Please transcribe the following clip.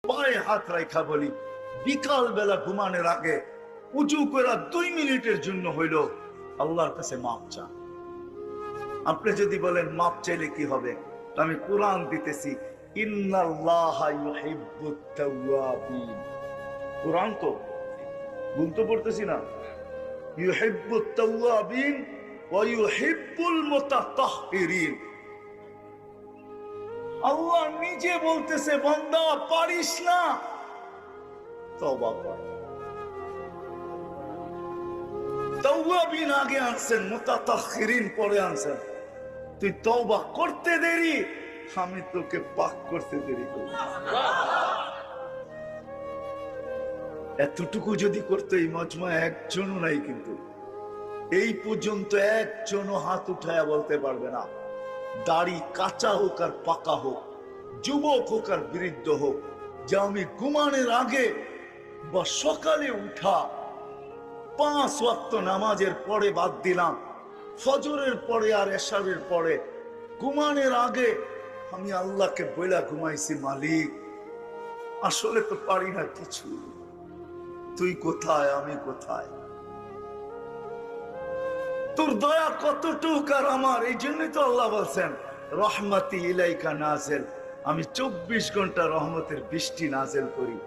পায়ে হাত রাখা বলি, বিকাল বেলা ঘুমানোর আগে উঁচু করে 2 মিনিটের জন্য হইল আল্লাহর কাছে মাপ চান। আপনি যদি বলেন মাপ চাইলে কি হবে, আমি কোরআন দিতেছি, ইন্নাল্লাহা ইউহিব্বুত তাওয়াবিন। কোরআন তো বলতে পড়তেছি না, ইউহিব্বুত তাওয়াবিন ওয়া ইউহিব্বুল মুতাতাহহিরিন। আল্লাহ নিজে বলতেছে, বান্দা পারিস না, তওবা কর। তাওয়াবিন আগে আনছেন, মুতাতাহহিরিন পরে আনছেন। তুই তওবা করতে দেরি, আমি তোকে পাক করতে দেরি করব। এতটুকু যদি করতে এই মজমায় একজনও নাই, কিন্তু এই পর্যন্ত একজনও হাত উঠায়া বলতে পারবে না, দাড়ি কাঁচা হোক আর পাকা হোক, যুবক হোক আর বৃদ্ধ হোক, যে আমি ঘুমানোর আগে বা সকালে উঠা 5 ওয়াক্ত নামাজের পরে বাদ দিলাম, ফজরের পরে আর এশারের পরে ঘুমানোর আগে আমি আল্লাহকে বইলা ঘুমাইছি, মালিক আসলে তো পারি না কিছু, তুই কোথায়, আমি কোথায়, তোর দয়া কতটুক আর আমার। এই জন্যই তো আল্লাহ বলছেন, রহমতি ইলাইকা নাজেল, আমি 24 ঘন্টা রহমতের বৃষ্টি নাজেল করি।